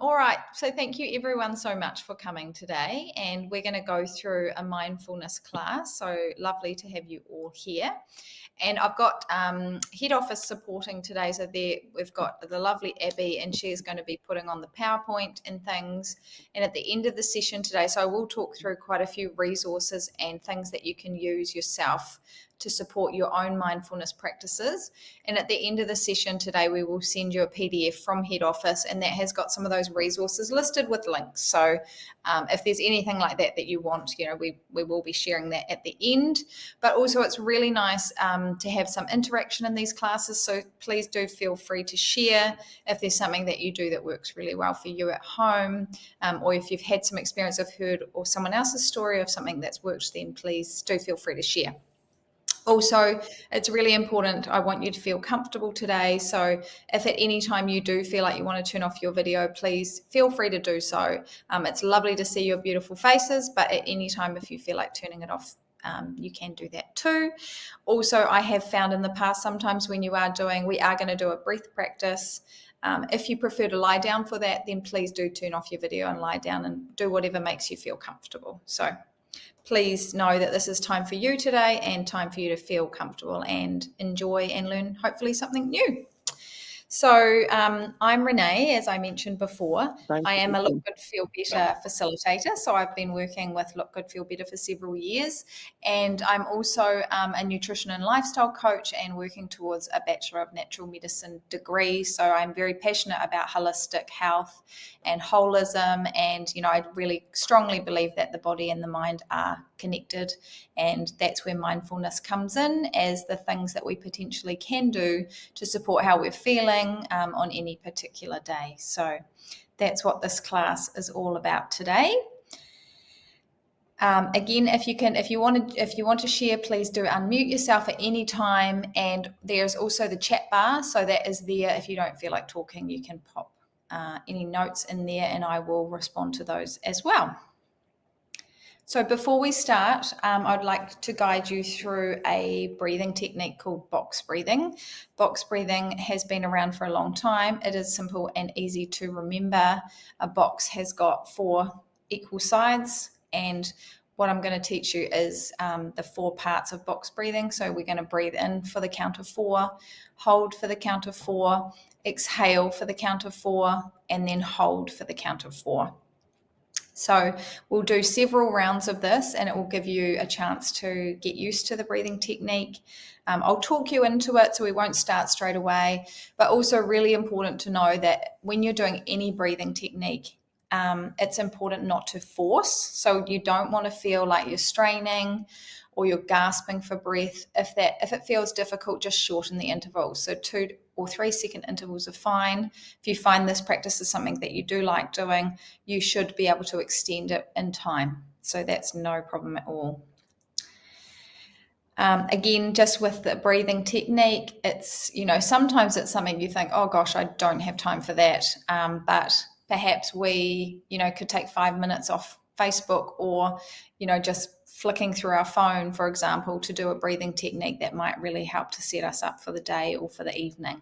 All right, so thank you everyone so much for coming today, and we're going to go through a mindfulness class. So lovely to have you all here. And I've got head office supporting today. So there we've got the lovely Abby, and she's going to be putting on the PowerPoint and things. And at the end of the session today, so I will talk through quite a few resources and things that you can use yourself to support your own mindfulness practices. And at the end of the session today, we will send you a PDF from head office, and that has got some of those resources listed with links. So if there's anything like that that you want, we will be sharing that at the end. But also it's really nice to have some interaction in these classes. So please do feel free to share if there's something that you do that works really well for you at home, or if you've had some experience of heard or someone else's story of something that's worked, then please do feel free to share. Also, it's really important, I want you to feel comfortable today. So if at any time you do feel like you want to turn off your video, please feel free to do so. It's lovely to see your beautiful faces, but at any time if you feel like turning it off, you can do that too. Also, I have found in the past, sometimes when we are going to do a breath practice. If you prefer to lie down for that, then please do turn off your video and lie down and do whatever makes you feel comfortable. So please know that this is time for you today and time for you to feel comfortable and enjoy and learn hopefully something new. So I'm Renee, as I mentioned before. I am a Look Good, Feel Better facilitator. So I've been working with Look Good, Feel Better for several years. And I'm also a nutrition and lifestyle coach and working towards a Bachelor of Natural Medicine degree. So I'm very passionate about holistic health and holism. And, I really strongly believe that the body and the mind are connected. And that's where mindfulness comes in as the things that we potentially can do to support how we're feeling on any particular day. So that's what this class is all about today. Again, if you want to share, please do unmute yourself at any time. And there's also the chat bar, so that is there. If you don't feel like talking, you can pop any notes in there, and I will respond to those as well. So before we start, I'd like to guide you through a breathing technique called box breathing. Box breathing has been around for a long time. It is simple and easy to remember. A box has got 4 equal sides, and what I'm going to teach you is the 4 parts of box breathing. So we're going to breathe in for the count of 4, hold for the count of 4, exhale for the count of 4, and then hold for the count of 4. So we'll do several rounds of this, and it will give you a chance to get used to the breathing technique. I'll talk you into it, so we won't start straight away, but also really important to know that when you're doing any breathing technique, it's important not to force. So you don't want to feel like you're straining or you're gasping for breath. If it feels difficult, just shorten the intervals. So 2 or 3 second intervals are fine. If you find this practice is something that you do like doing, you should be able to extend it in time. So that's no problem at all. Again, just with the breathing technique, it's, sometimes it's something you think, oh gosh, I don't have time for that. But perhaps we, could take 5 minutes off Facebook or, just flicking through our phone, for example, to do a breathing technique that might really help to set us up for the day or for the evening.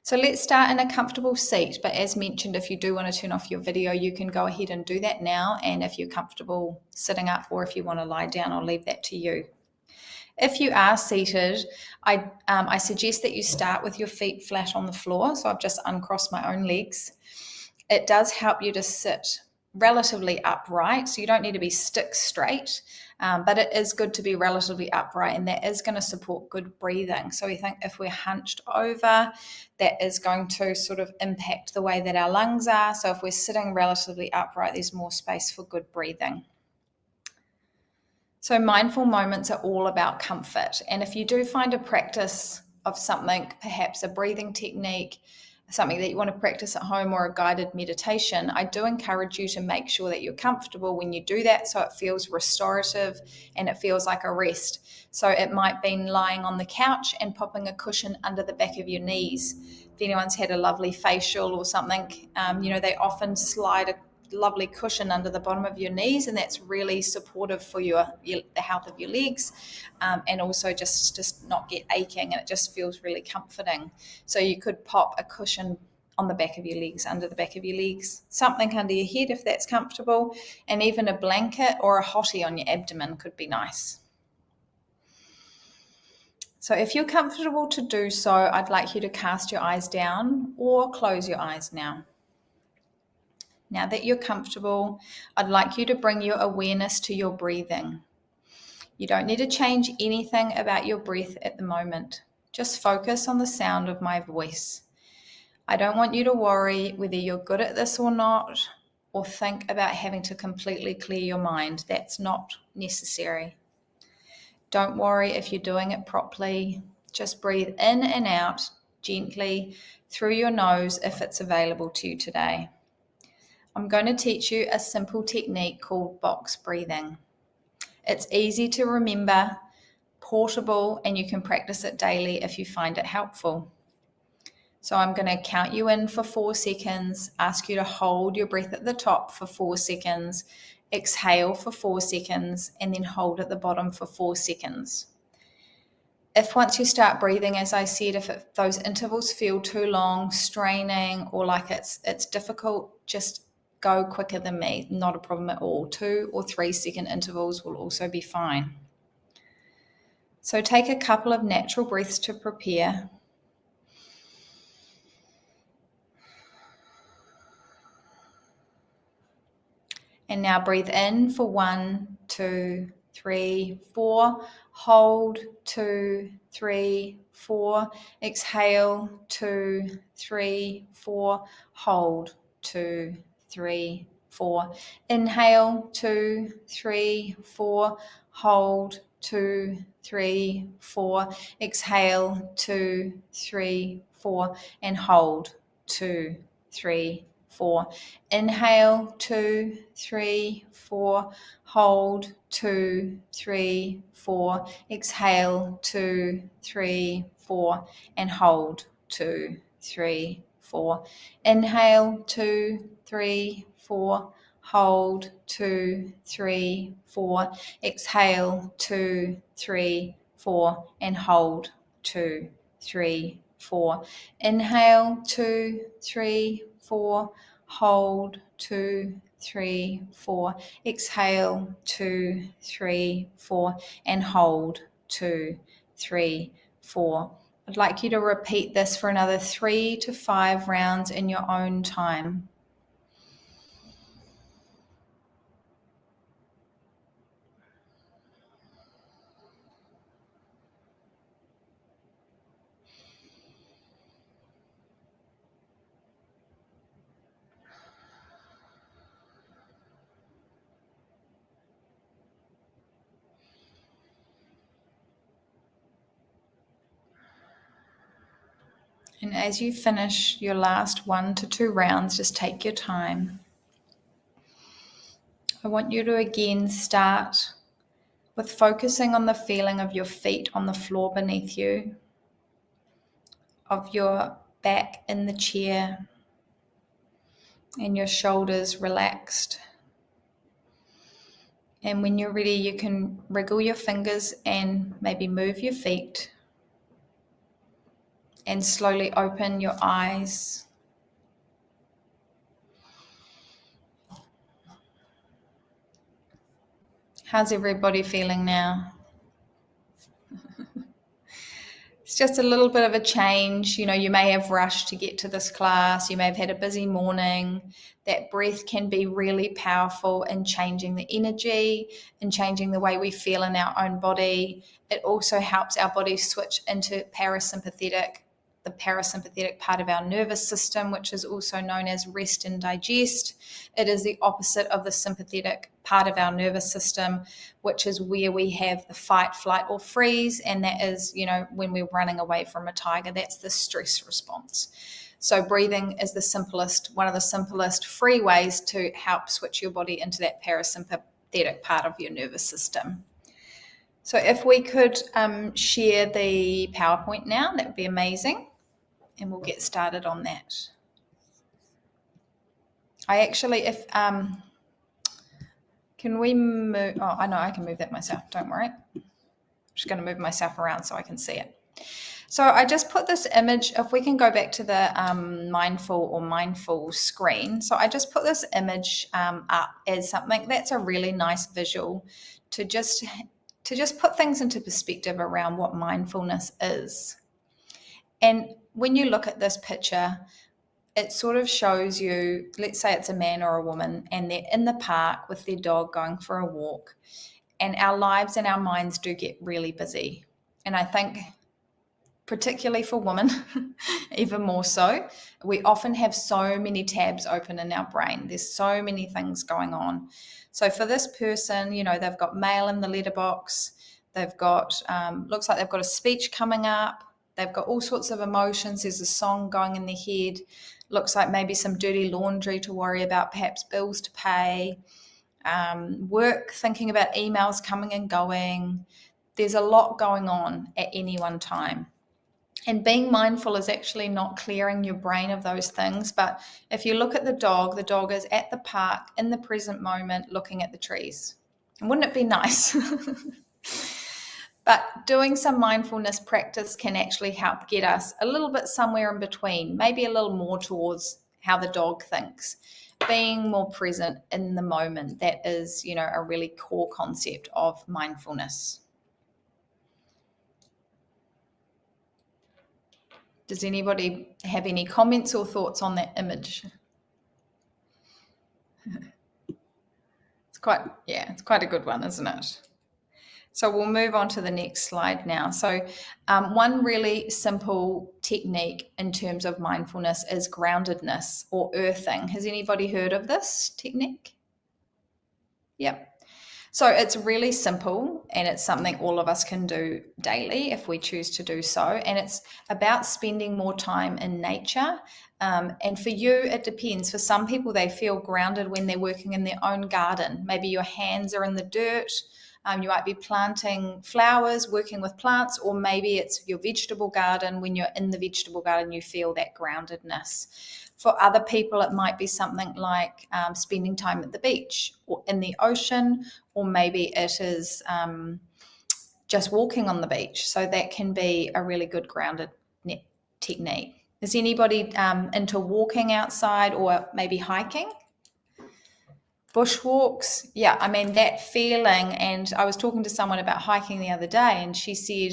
So let's start in a comfortable seat. But as mentioned, if you do want to turn off your video, you can go ahead and do that now. And if you're comfortable sitting up or if you want to lie down, I'll leave that to you. If you are seated, I suggest that you start with your feet flat on the floor. So I've just uncrossed my own legs. It does help you to sit relatively upright. So you don't need to be stick straight, but it is good to be relatively upright, and that is going to support good breathing. So we think if we're hunched over, that is going to sort of impact the way that our lungs are. So if we're sitting relatively upright, there's more space for good breathing. So mindful moments are all about comfort. And if you do find a practice of something, perhaps a breathing technique, something that you want to practice at home or a guided meditation, I do encourage you to make sure that you're comfortable when you do that, so it feels restorative and it feels like a rest. So it might be lying on the couch and popping a cushion under the back of your knees. If anyone's had a lovely facial or something, they often slide a lovely cushion under the bottom of your knees, and that's really supportive for the health of your legs, and also just not get aching, and it just feels really comforting. So you could pop a cushion on the back of your legs, under the back of your legs, something under your head if that's comfortable, and even a blanket or a hottie on your abdomen could be nice. So if you're comfortable to do so, I'd like you to cast your eyes down or close your eyes now. Now that you're comfortable, I'd like you to bring your awareness to your breathing. You don't need to change anything about your breath at the moment. Just focus on the sound of my voice. I don't want you to worry whether you're good at this or not, or think about having to completely clear your mind. That's not necessary. Don't worry if you're doing it properly. Just breathe in and out gently through your nose if it's available to you today. I'm going to teach you a simple technique called box breathing. It's easy to remember, portable, and you can practice it daily if you find it helpful. So I'm going to count you in for 4 seconds, ask you to hold your breath at the top for 4 seconds, exhale for 4 seconds, and then hold at the bottom for 4 seconds. If once you start breathing, as I said, if those intervals feel too long, straining, or like it's difficult, just go quicker than me. Not a problem at all. 2 or 3 second intervals will also be fine. So take a couple of natural breaths to prepare. And now breathe in for 1, 2, 3, 4. Hold 2, 3, 4. Exhale 2, 3, 4. Hold 2, 3, 4. Inhale 2, 3, 4. Hold 2, 3, 4. Exhale 2, 3, 4. And hold 2, 3, 4. Inhale 2, 3, 4. Hold 2, 3, 4. Exhale 2, 3, 4. And hold 2, 3, 4. Inhale 2, 3, 4. Hold 2, 3, 4. Exhale 2, 3, 4. And hold 2, 3, 4. Inhale 2, 3, 4. Hold 2, 3, 4. Exhale 2, 3, 4. And hold 2, 3, 4. I'd like you to repeat this for another 3 to 5 rounds in your own time. And as you finish your last 1 to 2 rounds, just take your time. I want you to again start with focusing on the feeling of your feet on the floor beneath you, of your back in the chair, and your shoulders relaxed. And when you're ready, you can wriggle your fingers and maybe move your feet and slowly open your eyes. How's everybody feeling now? It's just a little bit of a change. You may have rushed to get to this class. You may have had a busy morning. That breath can be really powerful in changing the energy and changing the way we feel in our own body. It also helps our body switch into the parasympathetic part of our nervous system, which is also known as rest and digest. It is the opposite of the sympathetic part of our nervous system, which is where we have the fight, flight, or freeze. And that is, when we're running away from a tiger, that's the stress response. So breathing is one of the simplest free ways to help switch your body into that parasympathetic part of your nervous system. So if we could share the PowerPoint now, that would be amazing. And we'll get started on that. Can we move? Oh, I know I can move that myself. Don't worry. I'm just going to move myself around so I can see it. So I just put this image, if we can go back to the mindful screen. So I just put this image up as something that's a really nice visual to just put things into perspective around what mindfulness is. And when you look at this picture, it sort of shows you, let's say it's a man or a woman, and they're in the park with their dog going for a walk. And our lives and our minds do get really busy. And I think particularly for women, even more so. We often have so many tabs open in our brain. There's so many things going on. So for this person, they've got mail in the letterbox. They've got, looks like they've got a speech coming up. They've got all sorts of emotions. There's a song going in their head. Looks like maybe some dirty laundry to worry about, perhaps bills to pay, work, thinking about emails coming and going. There's a lot going on at any one time. And being mindful is actually not clearing your brain of those things. But if you look at the dog is at the park in the present moment looking at the trees. And wouldn't it be nice? But doing some mindfulness practice can actually help get us a little bit somewhere in between, maybe a little more towards how the dog thinks. Being more present in the moment, that is, a really core concept of mindfulness. Does anybody have any comments or thoughts on that image? It's quite a good one, isn't it? So we'll move on to the next slide now. So one really simple technique in terms of mindfulness is groundedness or earthing. Has anybody heard of this technique? Yep. So it's really simple, and it's something all of us can do daily if we choose to do so. And it's about spending more time in nature. And for you, it depends. For some people, they feel grounded when they're working in their own garden. Maybe your hands are in the dirt. You might be planting flowers, working with plants, or maybe it's your vegetable garden. When you're in the vegetable garden, you feel that groundedness. For other people, it might be something like spending time at the beach or in the ocean, or maybe it is just walking on the beach. So that can be a really good grounded technique. Is anybody into walking outside or maybe hiking? Bushwalks, yeah, I mean, that feeling. And I was talking to someone about hiking the other day, and she said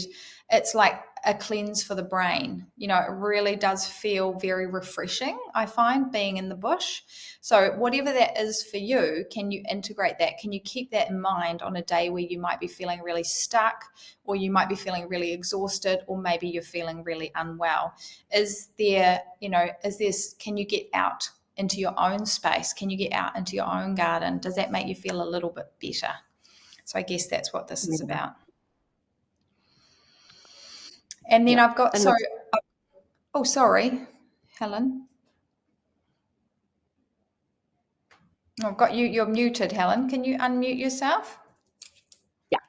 it's like a cleanse for the brain. It really does feel very refreshing, I find, being in the bush. So whatever that is for you, can you integrate that? Can you keep that in mind on a day where you might be feeling really stuck, or you might be feeling really exhausted, or maybe you're feeling really unwell? Can you get out into your own space? Can you get out into your own garden? Does that make you feel a little bit better? So I guess that's what this is about. And then I've got, sorry, Helen. I've got you're muted, Helen. Can you unmute yourself? Yeah,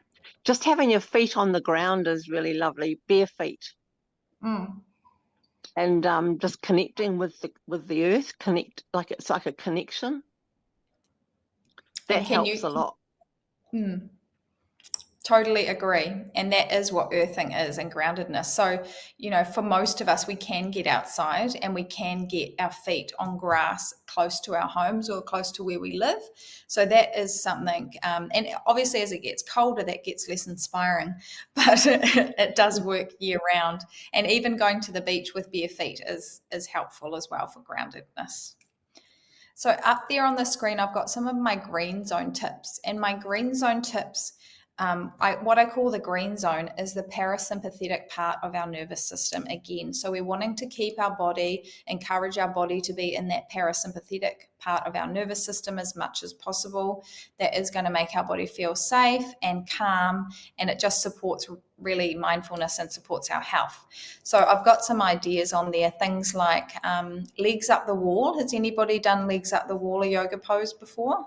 just having your feet on the ground is really lovely, bare feet. And just connecting with the earth, it's like a connection. That helps a lot. Totally agree. And that is what earthing is, and groundedness. So, for most of us, we can get outside and we can get our feet on grass close to our homes or close to where we live. So that is something, and obviously as it gets colder, that gets less inspiring, but it does work year round. And even going to the beach with bare feet is helpful as well for groundedness. So up there on the screen, I've got some of my green zone tips, and my green zone tips, what I call the green zone is the parasympathetic part of our nervous system again. So we're wanting to keep our body, encourage our body to be in that parasympathetic part of our nervous system as much as possible. That is going to make our body feel safe and calm, and it just supports really mindfulness and supports our health. So I've got some ideas on there, things like legs up the wall. Has anybody done legs up the wall, a yoga pose before?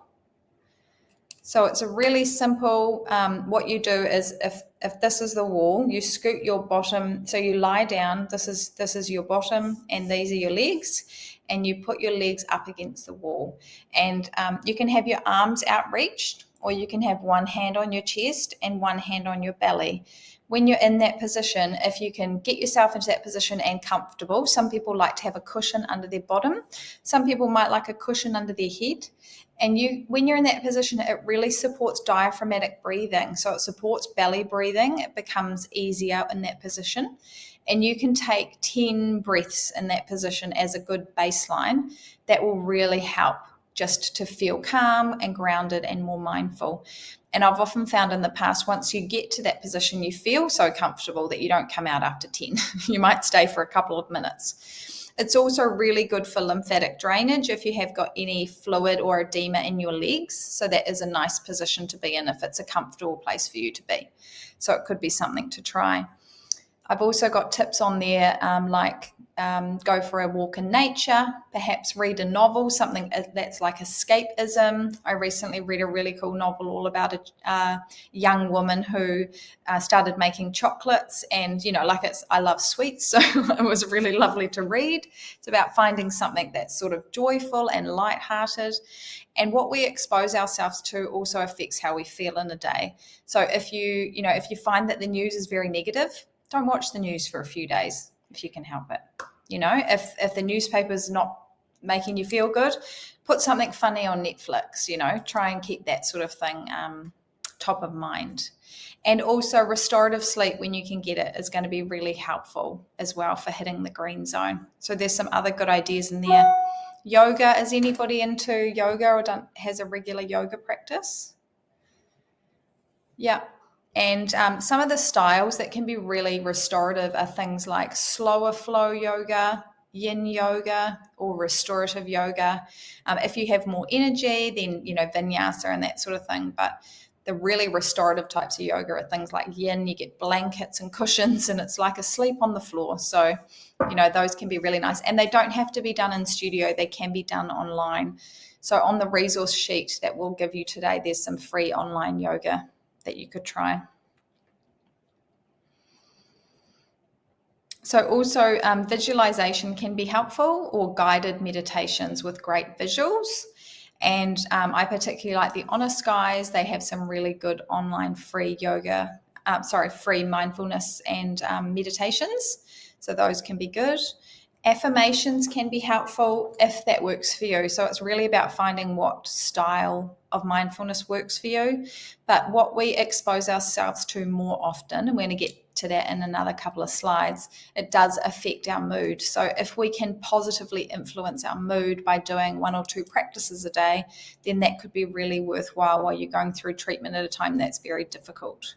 So it's a really simple, what you do is if this is the wall, you scoot your bottom, so you lie down, this is your bottom and these are your legs, and you put your legs up against the wall. And you can have your arms outreached, or you can have one hand on your chest and one hand on your belly. When you're in that position, if you can get yourself into that position and comfortable, some people like to have a cushion under their bottom. Some people might like a cushion under their head. And when you're in that position, it really supports diaphragmatic breathing. So it supports belly breathing. It becomes easier in that position. And you can take 10 breaths in that position as a good baseline. That will really help just to feel calm and grounded and more mindful. And I've often found in the past, once you get to that position, you feel so comfortable that you don't come out after 10. You might stay for a couple of minutes. It's also really good for lymphatic drainage if you have got any fluid or edema in your legs. So that is a nice position to be in if it's a comfortable place for you to be. So it could be something to try. I've also got tips on there like go for a walk in nature, perhaps read a novel, something that's like escapism. I recently read a really cool novel all about a young woman who started making chocolates, and I love sweets, so it was really lovely to read. It's about finding something that's sort of joyful and lighthearted. And what we expose ourselves to also affects how we feel in a day. So if you find that the news is very negative, don't watch the news for a few days if you can help it. If the newspaper's not making you feel good, put something funny on Netflix. Try and keep that sort of thing top of mind. And also restorative sleep, when you can get it, is going to be really helpful as well for hitting the green zone. So there's some other good ideas in there. Yoga, is anybody into yoga or has a regular yoga practice? Yeah. And some of the styles that can be really restorative are things like slower flow yoga, yin yoga, or restorative yoga. If you have more energy, then, vinyasa and that sort of thing. But the really restorative types of yoga are things like yin. You get blankets and cushions, and it's like asleep on the floor. So, those can be really nice. And they don't have to be done in studio. They can be done online. So on the resource sheet that we'll give you today, there's some free online yoga that you could try. So also visualization can be helpful, or guided meditations with great visuals. And I particularly like the Honest Guys. They have some really good online free free mindfulness and meditations. So those can be good. Affirmations can be helpful if that works for you. So it's really about finding what style of mindfulness works for you. But what we expose ourselves to more often, and we're going to get to that in another couple of slides, it does affect our mood. So if we can positively influence our mood by doing 1 or 2 practices a day, then that could be really worthwhile while you're going through treatment at a time that's very difficult.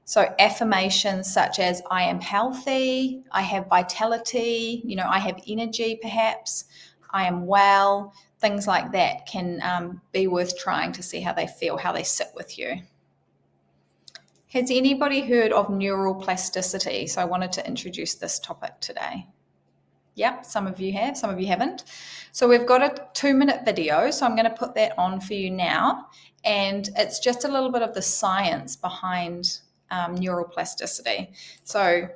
So affirmations such as I am healthy, I have vitality, I have energy perhaps, I am well, things like that can be worth trying to see how they feel, how they sit with you. Has anybody heard of neuroplasticity? So I wanted to introduce this topic today. Yep, some of you have, some of you haven't. So we've got a 2-minute video, so I'm going to put that on for you now. And it's just a little bit of the science behind neuroplasticity. So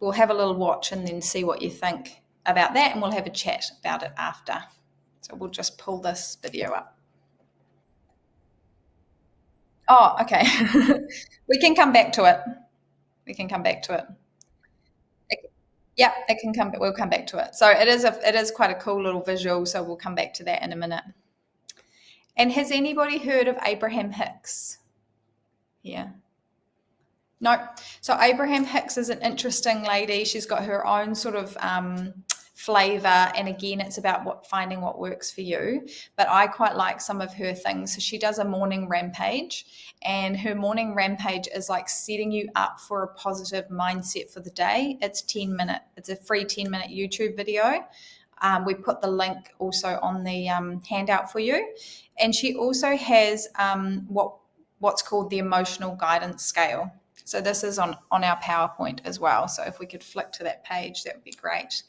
we'll have a little watch and then see what you think about that, and we'll have a chat about it after. So we'll just pull this video up. Oh, okay. We can come back to it. It can come back to it. So it is quite a cool little visual, so we'll come back to that in a minute. And has anybody heard of Abraham Hicks? Yeah. No. So Abraham Hicks is an interesting lady. She's got her own sort of flavor, and again, it's about finding what works for you. But I quite like some of her things. So she does a morning rampage, and her morning rampage is like setting you up for a positive mindset for the day. It's 10-minute. It's a free 10-minute YouTube video. We put the link also on the handout for you. And she also has what's called the emotional guidance scale. So this is on our PowerPoint as well. So if we could flick to that page, that would be great.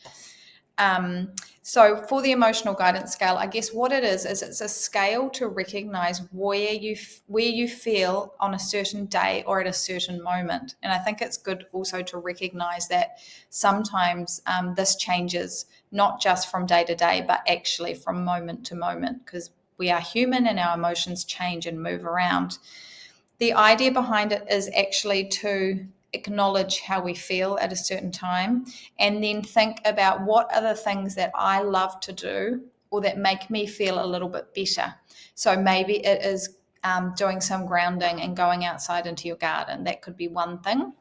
So for the emotional guidance scale, I guess what it is it's a scale to recognize where you feel on a certain day or at a certain moment. And I think it's good also to recognize that sometimes this changes not just from day to day, but actually from moment to moment, because we are human and our emotions change and move around. The idea behind it is actually to acknowledge how we feel at a certain time, and then think about what are the things that I love to do or that make me feel a little bit better. So maybe it is doing some grounding and going outside into your garden. That could be one thing.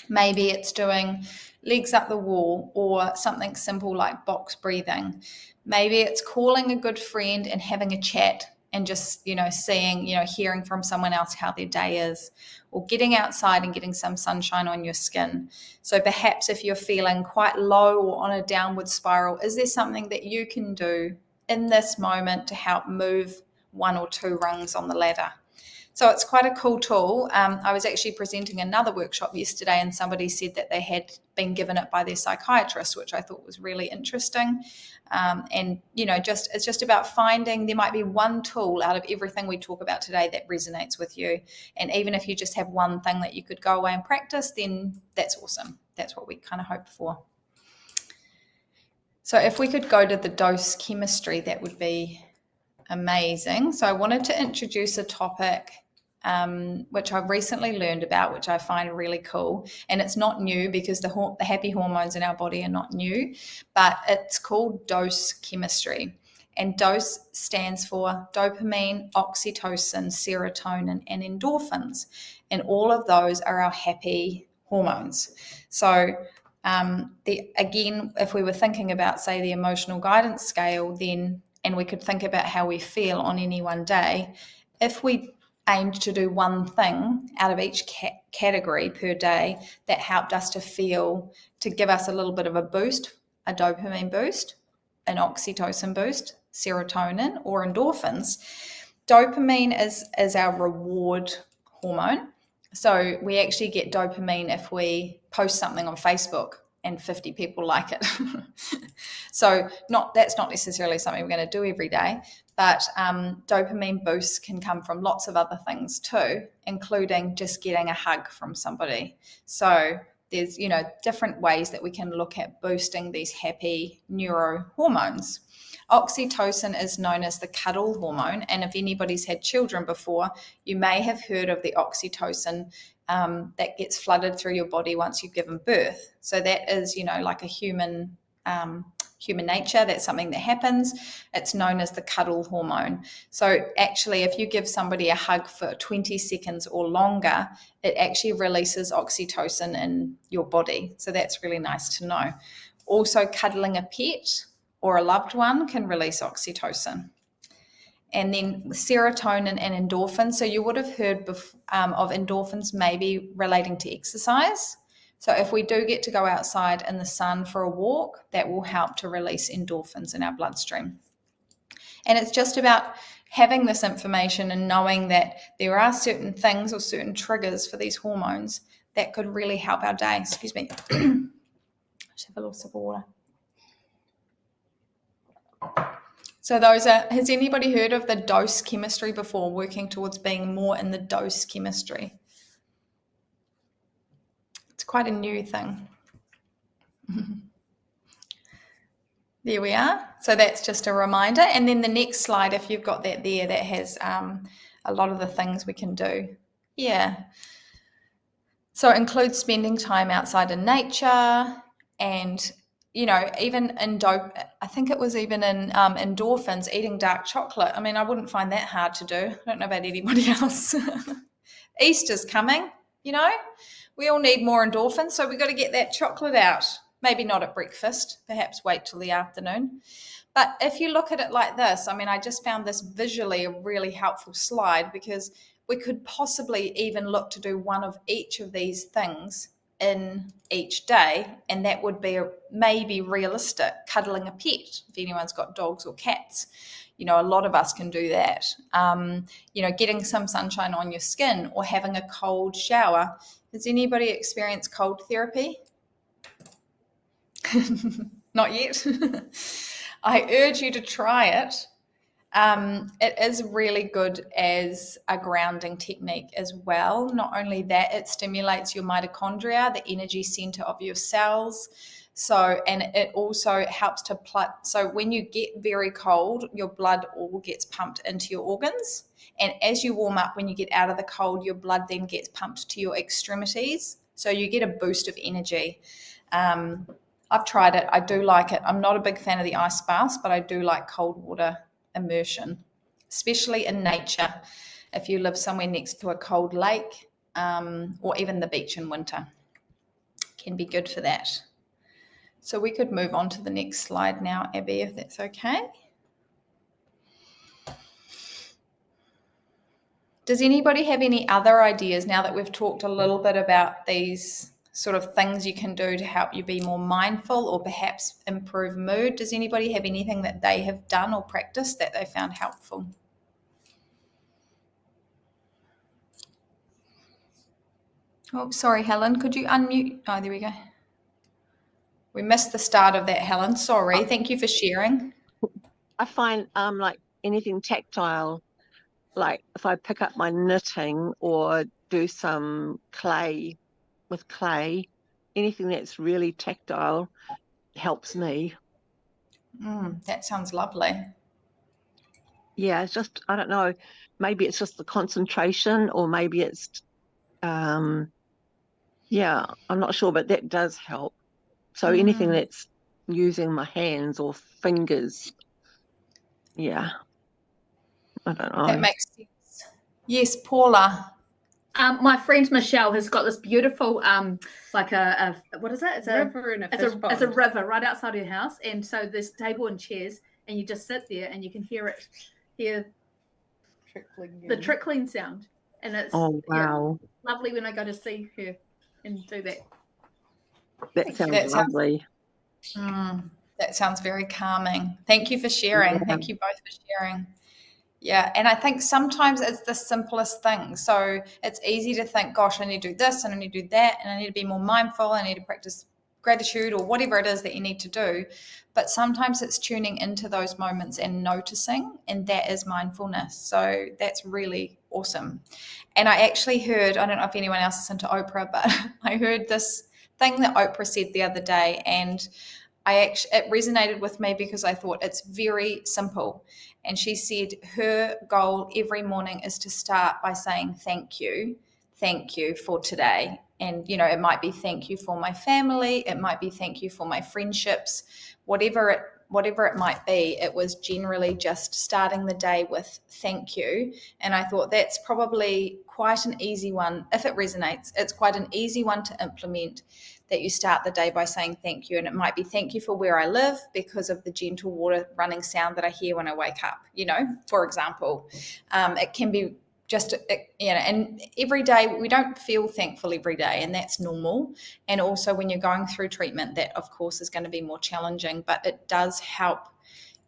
Maybe it's doing legs up the wall or something simple like box breathing. Maybe it's calling a good friend and having a chat and just, seeing, hearing from someone else how their day is, or getting outside and getting some sunshine on your skin. So perhaps if you're feeling quite low or on a downward spiral, is there something that you can do in this moment to help move one or two rungs on the ladder? So it's quite a cool tool. I was actually presenting another workshop yesterday, and somebody said that they had been given it by their psychiatrist, which I thought was really interesting. And it's just about finding, there might be one tool out of everything we talk about today that resonates with you. And even if you just have one thing that you could go away and practice, then that's awesome. That's what we kind of hope for. So if we could go to the dose chemistry, that would be amazing. So I wanted to introduce a topic which I've recently learned about, which I find really cool. And it's not new because the happy hormones in our body are not new, but it's called dose chemistry. And dose stands for dopamine, oxytocin, serotonin, and endorphins. And all of those are our happy hormones. So again, if we were thinking about, say, the emotional guidance scale, then, and we could think about how we feel on any one day, if we aimed to do one thing out of each category per day that helped us to feel, to give us a little bit of a boost, a dopamine boost, an oxytocin boost, serotonin, or endorphins. Dopamine is our reward hormone. So we actually get dopamine if we post something on Facebook and 50 people like it. So that's not necessarily something we're going to do every day, but dopamine boosts can come from lots of other things too, including just getting a hug from somebody. So there's, different ways that we can look at boosting these happy neurohormones. Oxytocin is known as the cuddle hormone, and if anybody's had children before, you may have heard of the oxytocin that gets flooded through your body once you've given birth. So that is, like a human nature. That's something that happens. It's known as the cuddle hormone. So actually, if you give somebody a hug for 20 seconds or longer, it actually releases oxytocin in your body. So that's really nice to know. Also, cuddling a pet or a loved one can release oxytocin. And then serotonin and endorphins. So you would have heard of endorphins maybe relating to exercise. So if we do get to go outside in the sun for a walk, that will help to release endorphins in our bloodstream. And it's just about having this information and knowing that there are certain things or certain triggers for these hormones that could really help our day. Excuse me. Just have a little sip of water. So has anybody heard of the dose chemistry before, working towards being more in the dose chemistry? It's quite a new thing. There we are. So that's just a reminder. And then the next slide, if you've got that there, that has a lot of the things we can do. Yeah. So it includes spending time outside in nature, and even in I think it was even in endorphins, eating dark chocolate. I mean, I wouldn't find that hard to do. I don't know about anybody else. Easter's coming, we all need more endorphins, so we've got to get that chocolate out. Maybe not at breakfast, perhaps wait till the afternoon. But if you look at it like this, I mean, I just found this visually a really helpful slide, because we could possibly even look to do one of each of these things in each day, and that would be maybe realistic. Cuddling a pet, if anyone's got dogs or cats, a lot of us can do that. Getting some sunshine on your skin, or having a cold shower. Has anybody experienced cold therapy? Not yet. I urge you to try it. It is really good as a grounding technique as well. Not only that, it stimulates your mitochondria, the energy center of your cells. So, and it also helps to so when you get very cold, your blood all gets pumped into your organs. And as you warm up, when you get out of the cold, your blood then gets pumped to your extremities. So you get a boost of energy. I've tried it. I do like it. I'm not a big fan of the ice baths, but I do like cold water immersion, especially in nature. If you live somewhere next to a cold lake, or even the beach in winter, can be good for that. So we could move on to the next slide now, Abby, if that's okay. Does anybody have any other ideas now that we've talked a little bit about these sort of things you can do to help you be more mindful or perhaps improve mood? Does anybody have anything that they have done or practiced that they found helpful? Oh, sorry, Helen, could you unmute? Oh, there we go. We missed the start of that, Helen. Sorry. Thank you for sharing. I find like anything tactile, like if I pick up my knitting or do some clay with clay, anything that's really tactile helps me. That sounds lovely. Yeah, it's just, I don't know, maybe it's just the concentration, or maybe it's, yeah, I'm not sure, but that does help. So anything that's using my hands or fingers, yeah, I don't know. That makes sense. Yes, Paula. My friend Michelle has got this beautiful, like what is it? It's a river in a it's fish a pond. It's a river right outside her house, and so there's table and chairs, and you just sit there and you can hear the trickling sound, and it's wow, lovely when I go to see her and do that. That sounds lovely. That sounds very calming. Thank you for sharing. Thank you both for sharing. Yeah, and I think sometimes it's the simplest thing. So it's easy to think, gosh, I need to do this and I need to do that and I need to be more mindful. I need to practice gratitude or whatever it is that you need to do. But sometimes it's tuning into those moments and noticing, and that is mindfulness. So that's really awesome. And I actually heard, I don't know if anyone else is into Oprah, but I heard this thing that Oprah said the other day, and it resonated with me because I thought it's very simple. And she said her goal every morning is to start by saying thank you for today. And, you know, it might be thank you for my family, it might be thank you for my friendships, whatever it might be. It was generally just starting the day with thank you. And I thought that's probably quite an easy one. If it resonates, it's quite an easy one to implement, that you start the day by saying thank you. And it might be thank you for where I live because of the gentle water running sound that I hear when I wake up, you know, for example. It can be just, you know, and every day we don't feel thankful every day, and that's normal. And also when you're going through treatment, that of course is going to be more challenging, but it does help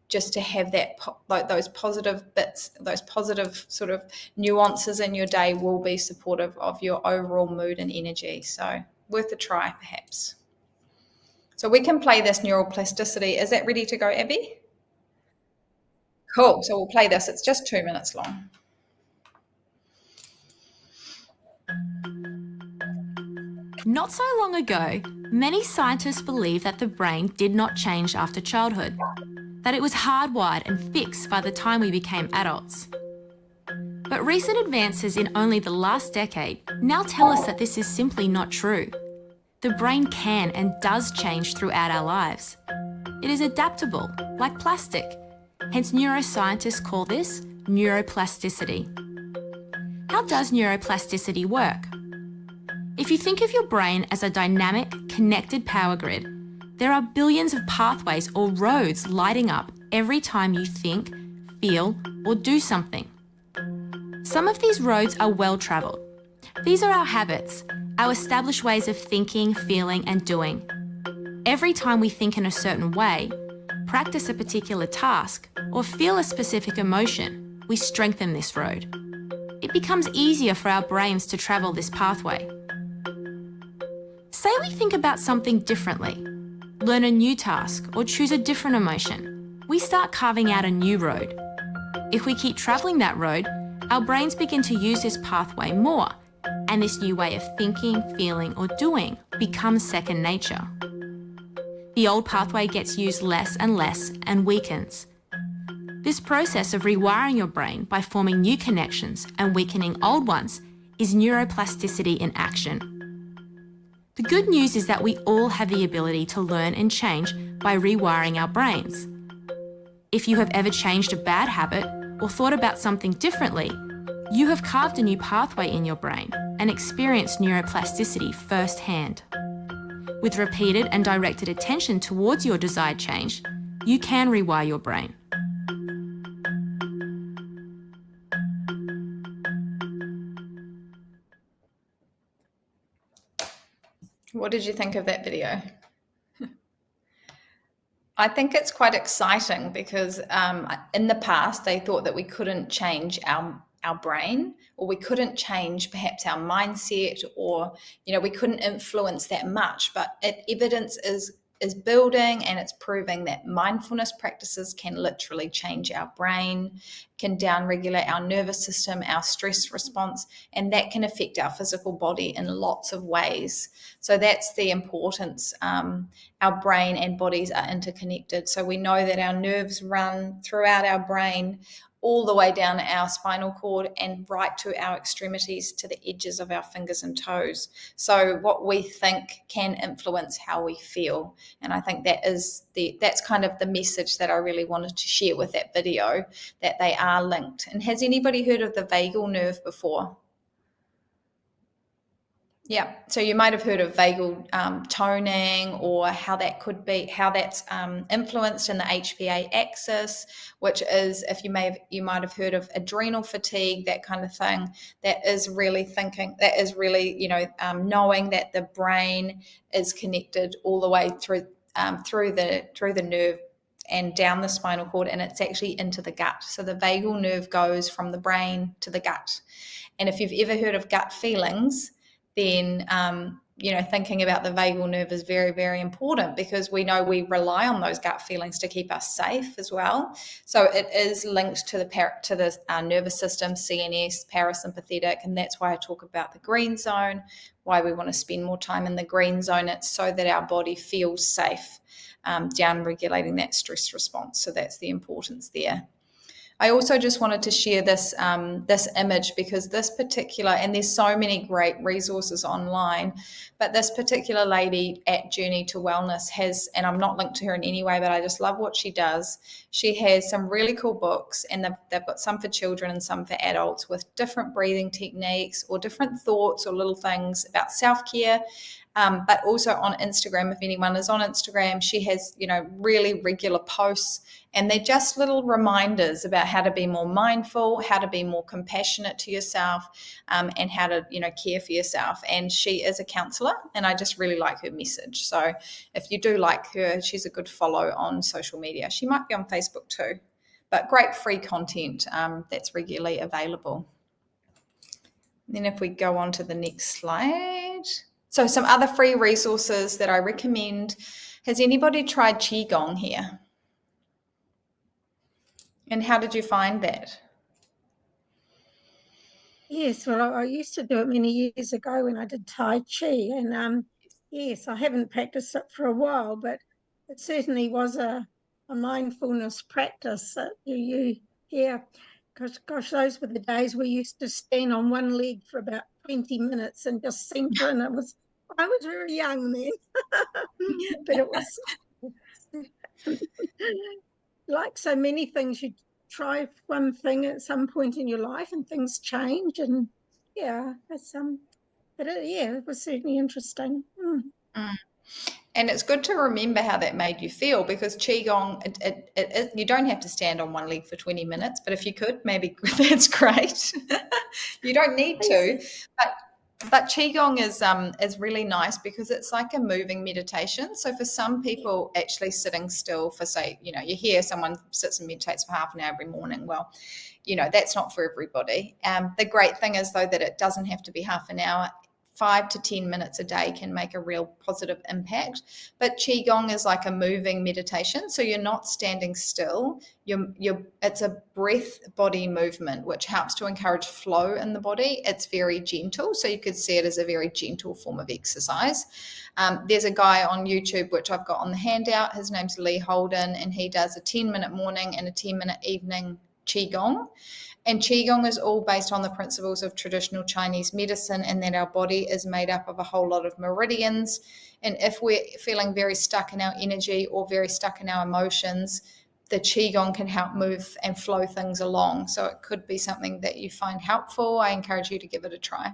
just to have that, those positive bits, those positive sort of nuances in your day will be supportive of your overall mood and energy. So worth a try, perhaps. So we can play this neuroplasticity. Is that ready to go, Abby? Cool. So we'll play this. It's just 2 minutes long. Not so long ago, many scientists believed that the brain did not change after childhood, that it was hardwired and fixed by the time we became adults. But recent advances in only the last decade now tell us that this is simply not true. The brain can and does change throughout our lives. It is adaptable, like plastic. Hence, neuroscientists call this neuroplasticity. How does neuroplasticity work? If you think of your brain as a dynamic, connected power grid, there are billions of pathways or roads lighting up every time you think, feel, or do something. Some of these roads are well-travelled. These are our habits, our established ways of thinking, feeling, and doing. Every time we think in a certain way, practice a particular task, or feel a specific emotion, we strengthen this road. It becomes easier for our brains to travel this pathway. Say we think about something differently, learn a new task, or choose a different emotion. We start carving out a new road. If we keep travelling that road, our brains begin to use this pathway more, and this new way of thinking, feeling, or doing becomes second nature. The old pathway gets used less and less and weakens. This process of rewiring your brain by forming new connections and weakening old ones is neuroplasticity in action. The good news is that we all have the ability to learn and change by rewiring our brains. If you have ever changed a bad habit or thought about something differently, you have carved a new pathway in your brain and experienced neuroplasticity firsthand. With repeated and directed attention towards your desired change, you can rewire your brain. What did you think of that video? I think it's quite exciting because in the past they thought that we couldn't change our brain, or we couldn't change perhaps our mindset, or we couldn't influence that much. But evidence is building, and it's proving that mindfulness practices can literally change our brain, can downregulate our nervous system, our stress response, and that can affect our physical body in lots of ways. So that's the importance. Our brain and bodies are interconnected. So we know that our nerves run throughout our brain, all the way down our spinal cord and right to our extremities, to the edges of our fingers and toes. So what we think can influence how we feel. And I think that's kind of the message that I really wanted to share with that video, that they are linked. And has anybody heard of the vagal nerve before? Yeah, so you might have heard of vagal toning, or how that's influenced in the HPA axis, which is, you might have heard of adrenal fatigue, that kind of thing. That is really knowing that the brain is connected all the way through the nerve and down the spinal cord, and it's actually into the gut. So the vagal nerve goes from the brain to the gut. And if you've ever heard of gut feelings, then thinking about the vagal nerve is very, very important, because we know we rely on those gut feelings to keep us safe as well. So it is linked to the nervous system, CNS, parasympathetic, and that's why I talk about the green zone, why we want to spend more time in the green zone. It's so that our body feels safe, down regulating that stress response. So that's the importance there. I also just wanted to share this image, because this particular, and there's so many great resources online, but this particular lady at Journey to Wellness has, and I'm not linked to her in any way, but I just love what she does. She has some really cool books, and they've got some for children and some for adults, with different breathing techniques or different thoughts or little things about self-care. But also on Instagram, if anyone is on Instagram, she has, really regular posts, and they're just little reminders about how to be more mindful, how to be more compassionate to yourself, and how to, care for yourself. And she is a counselor, and I just really like her message. So if you do like her, she's a good follow on social media. She might be on Facebook too, but great free content that's regularly available. And then if we go on to the next slide. So some other free resources that I recommend. Has anybody tried Qigong here? And how did you find that? Yes, well, I used to do it many years ago when I did Tai Chi, and yes, I haven't practiced it for a while, but it certainly was a mindfulness practice that you hear. Gosh, those were the days we used to stand on one leg for about 20 minutes and just center in. I was very young then, but it was like so many things. You try one thing at some point in your life and things change, and it was certainly interesting. And it's good to remember how that made you feel, because Qigong, you don't have to stand on one leg for 20 minutes, but if you could, maybe that's great. You don't need to, but Qigong is really nice, because it's like a moving meditation. So for some people, actually sitting still for, say, you hear someone sits and meditates for half an hour every morning. Well, that's not for everybody. The great thing is, though, that it doesn't have to be half an hour. 5 to 10 minutes a day can make a real positive impact. But Qigong is like a moving meditation. So you're not standing still. It's a breath body movement, which helps to encourage flow in the body. It's very gentle. So you could see it as a very gentle form of exercise. There's a guy on YouTube, which I've got on the handout. His name's Lee Holden, and he does a 10-minute morning and a 10-minute evening Qigong. And Qigong is all based on the principles of traditional Chinese medicine, and that our body is made up of a whole lot of meridians. And if we're feeling very stuck in our energy or very stuck in our emotions, the Qigong can help move and flow things along. So it could be something that you find helpful. I encourage you to give it a try.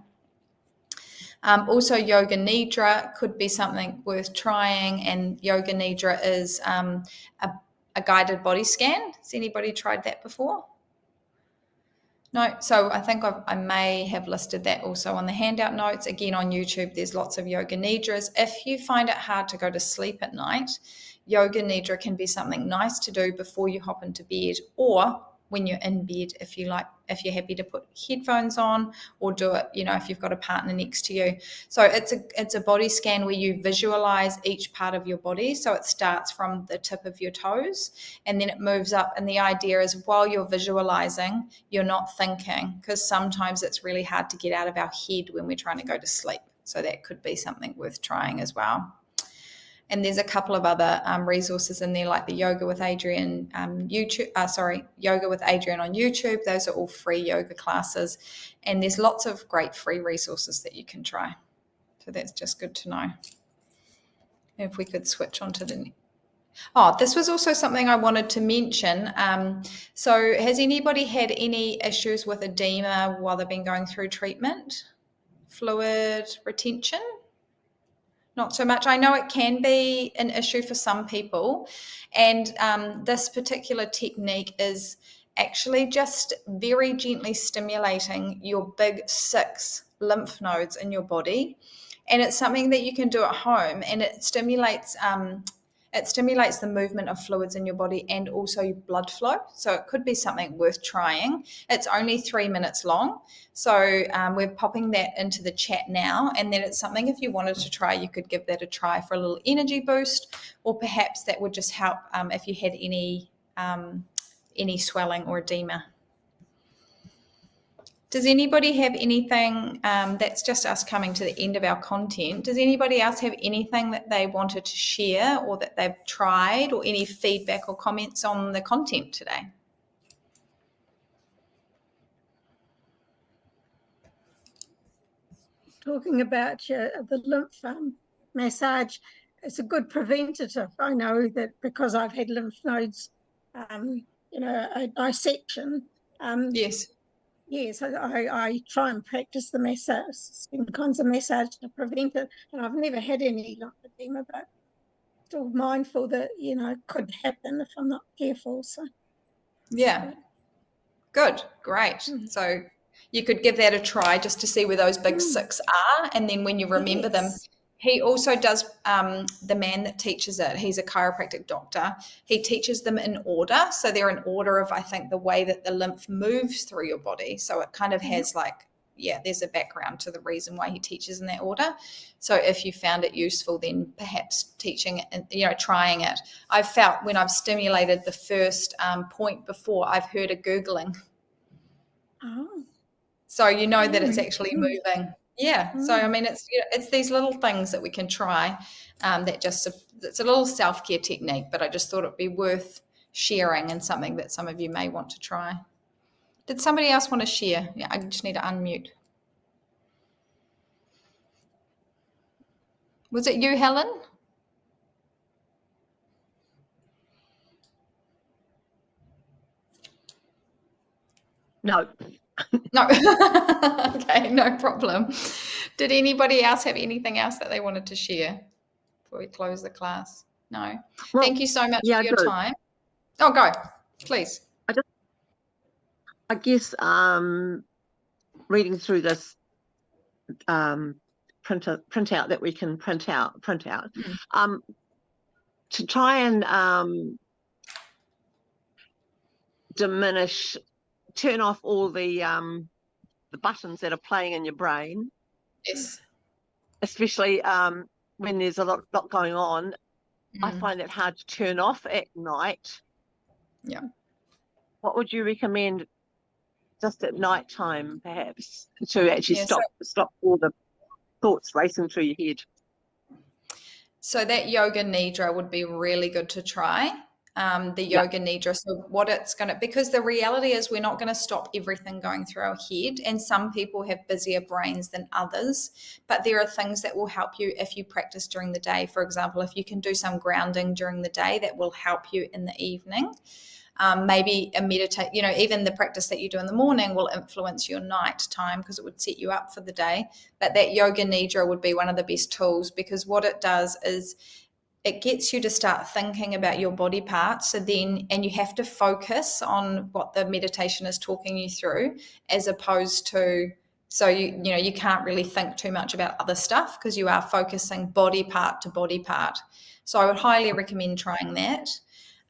Also, Yoga Nidra could be something worth trying. And Yoga Nidra is a guided body scan. Has anybody tried that before? No, so I think I may have listed that also on the handout notes. Again, on YouTube, there's lots of Yoga Nidras. If you find it hard to go to sleep at night, Yoga Nidra can be something nice to do before you hop into bed, or when you're in bed, if you're happy to put headphones on, or do it, if you've got a partner next to you. So it's a body scan where you visualize each part of your body. So it starts from the tip of your toes and then it moves up. And the idea is, while you're visualizing, you're not thinking, because sometimes it's really hard to get out of our head when we're trying to go to sleep. So that could be something worth trying as well. And there's a couple of other resources in there, like the Yoga with Adrian Yoga with Adrian on YouTube. Those are all free yoga classes. And there's lots of great free resources that you can try. So that's just good to know. If we could switch on to the... Oh, this was also something I wanted to mention. So has anybody had any issues with edema while they've been going through treatment? Fluid retention? Not so much. I know it can be an issue for some people, and this particular technique is actually just very gently stimulating your big 6 lymph nodes in your body, and it's something that you can do at home, and it stimulates the movement of fluids in your body and also your blood flow. So it could be something worth trying. It's only 3 minutes long. So we're popping that into the chat now. And then it's something, if you wanted to try, you could give that a try for a little energy boost, or perhaps that would just help if you had any swelling or edema. Does anybody have anything, that's just us coming to the end of our content. Does anybody else have anything that they wanted to share or that they've tried, or any feedback or comments on the content today? Talking about the lymph massage, it's a good preventative. I know that because I've had lymph nodes, a dissection. Yes. Yes, I try and practice the massage, kinds of massage to prevent it. And I've never had any lymphedema, but still mindful that, it could happen if I'm not careful. So Yeah. Good. Great. So you could give that a try just to see where those big 6 are. And then when you remember them, he also does, the man that teaches it, he's a chiropractic doctor. He teaches them in order. So they're in order of, I think, the way that the lymph moves through your body. So it kind of has there's a background to the reason why he teaches in that order. So if you found it useful, then perhaps teaching it, trying it. I've felt when I've stimulated the first point before, I've heard a Googling. Oh. So that it's actually moving. Yeah. So, I mean, it's these little things that we can try it's a little self-care technique, but I just thought it'd be worth sharing and something that some of you may want to try. Did somebody else want to share? Yeah, I just need to unmute. Was it you, Helen? No. No. Okay, no problem. Did anybody else have anything else that they wanted to share before we close the class? No. Well, thank you so much for your time. Oh, go, please. I guess reading through this printout that we can print out, to try and turn off all the buttons that are playing in your brain. Yes. especially when there's a lot going on. I Mm. find it hard to turn off at night. Yeah. What would you recommend just at night time, perhaps, to actually Yeah, stop all the thoughts racing through your head? So that yoga nidra would be really good to try. The yoga nidra. So what it's going to, because the reality is we're not going to stop everything going through our head. And some people have busier brains than others, but there are things that will help you if you practice during the day. For example, if you can do some grounding during the day, that will help you in the evening. Maybe a meditate, even the practice that you do in the morning will influence your night time because it would set you up for the day. But that yoga nidra would be one of the best tools, because what it does is it gets you to start thinking about your body parts. And you have to focus on what the meditation is talking you through, as opposed to, so you can't really think too much about other stuff because you are focusing body part to body part. So I would highly recommend trying that.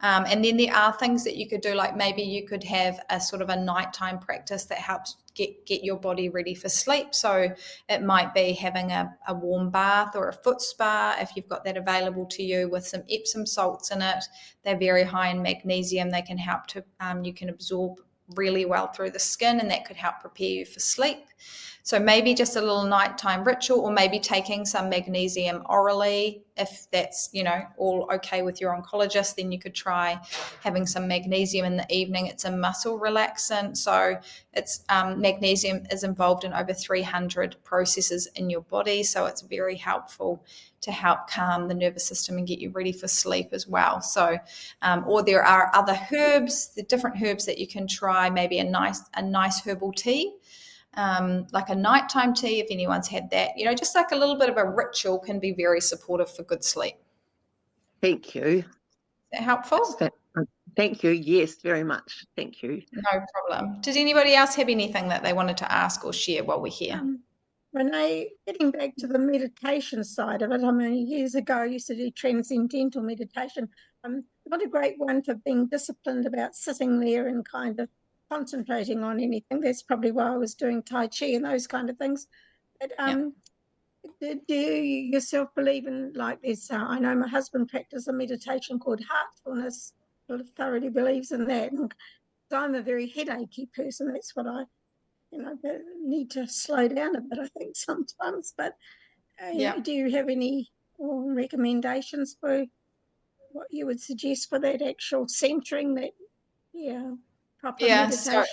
And then there are things that you could do, like maybe you could have a sort of a nighttime practice that helps get your body ready for sleep. So it might be having a warm bath or a foot spa, if you've got that available to you, with some Epsom salts in it. They're very high in magnesium. They can help to, you can absorb really well through the skin, and that could help prepare you for sleep. So maybe just a little nighttime ritual, or maybe taking some magnesium orally. If that's, all okay with your oncologist, then you could try having some magnesium in the evening. It's a muscle relaxant. So it's magnesium is involved in over 300 processes in your body. So it's very helpful to help calm the nervous system and get you ready for sleep as well. So, or there are other herbs, the different herbs that you can try, maybe a nice herbal tea. Like a nighttime tea, if anyone's had that, just like a little bit of a ritual can be very supportive for good sleep. Thank you. Is that helpful? Thank you. Yes, very much. Thank you. No problem. Did anybody else have anything that they wanted to ask or share while we're here? Renee, getting back to the meditation side of it, I mean, years ago I used to do transcendental meditation. Not a great one for being disciplined about sitting there and kind of concentrating on anything. That's probably why I was doing Tai Chi and those kind of things. But do you yourself believe in, like this? I know my husband practiced a meditation called Heartfulness. Thoroughly believes in that. And I'm a very headachy person. That's what I need to slow down a bit, I think, sometimes. But do you have any recommendations for what you would suggest for that actual centering, that proper meditation? So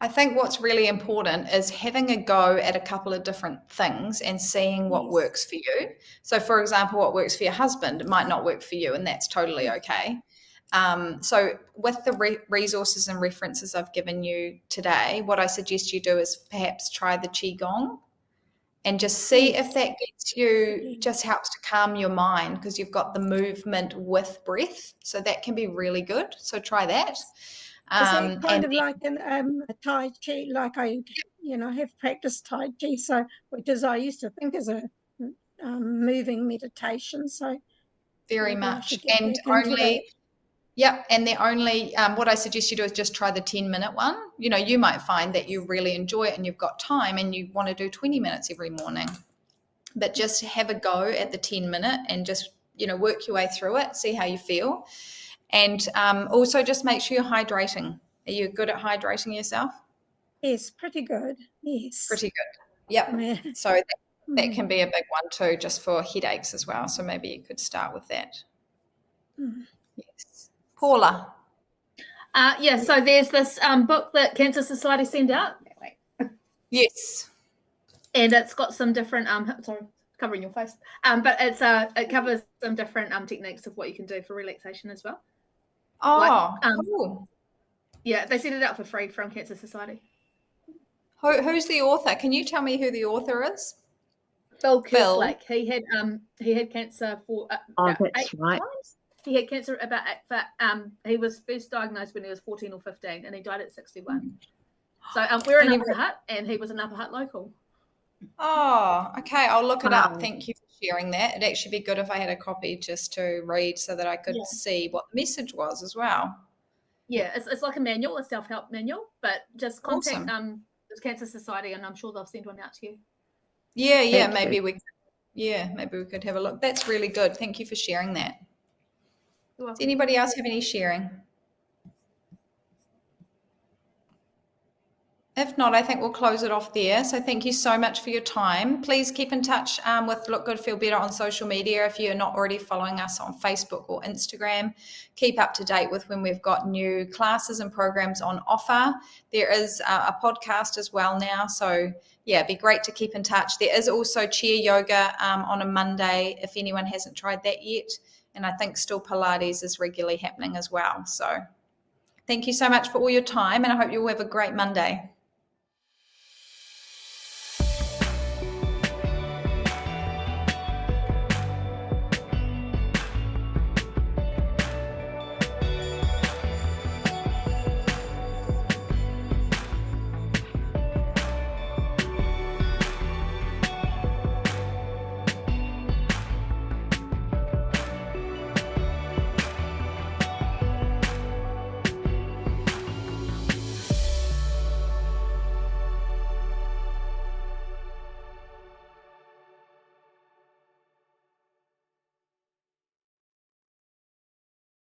I think what's really important is having a go at a couple of different things and seeing what works for you. So, for example, what works for your husband might not work for you, and that's totally okay. So with the resources and references I've given you today, what I suggest you do is perhaps try the Qigong and just see if that gets you, just helps to calm your mind, because you've got the movement with breath. So that can be really good. So try that. Is that kind of like a Tai Chi, like I have practiced Tai Chi, so which is I used to think is a moving meditation. So very much. And only... Yep. And the only, what I suggest you do is just try the 10-minute one. You might find that you really enjoy it and you've got time and you want to do 20 minutes every morning, but just have a go at the 10-minute and just, work your way through it, see how you feel. And also just make sure you're hydrating. Are you good at hydrating yourself? Yes, pretty good. Yes. Pretty good. Yep. Yeah. So that can be a big one too, just for headaches as well. So maybe you could start with that. Yes. Paula. So there's this book that Cancer Society sent out. Yes. And it's got some different sorry, covering your face. But it covers some different techniques of what you can do for relaxation as well. Oh, cool. Yeah, they sent it out for free from Cancer Society. Who's the author? Can you tell me who the author is? Bill Kerslake. He had cancer for that's 8 right. times. He had cancer he was first diagnosed when he was 14 or 15 and he died at 61. So we're in Upper Hutt and he was an Upper Hutt local. Oh, okay. I'll look it up. Thank you for sharing that. It'd actually be good if I had a copy just to read so that I could see what the message was as well. Yeah, it's like a manual, a self-help manual, but just contact the Cancer Society and I'm sure they'll send one out to you. Yeah, Thank you. maybe we could have a look. That's really good. Thank you for sharing that. You're Does welcome. anybody else have any sharing? If not, I think we'll close it off there. So thank you so much for your time. Please keep in touch with Look Good, Feel Better on social media. If you're not already following us on Facebook or Instagram, keep up to date with when we've got new classes and programs on offer. There is a podcast as well now. So yeah, it'd be great to keep in touch. There is also chair yoga on a Monday if anyone hasn't tried that yet. And I think still Pilates is regularly happening as well. So thank you so much for all your time, and I hope you all have a great Monday.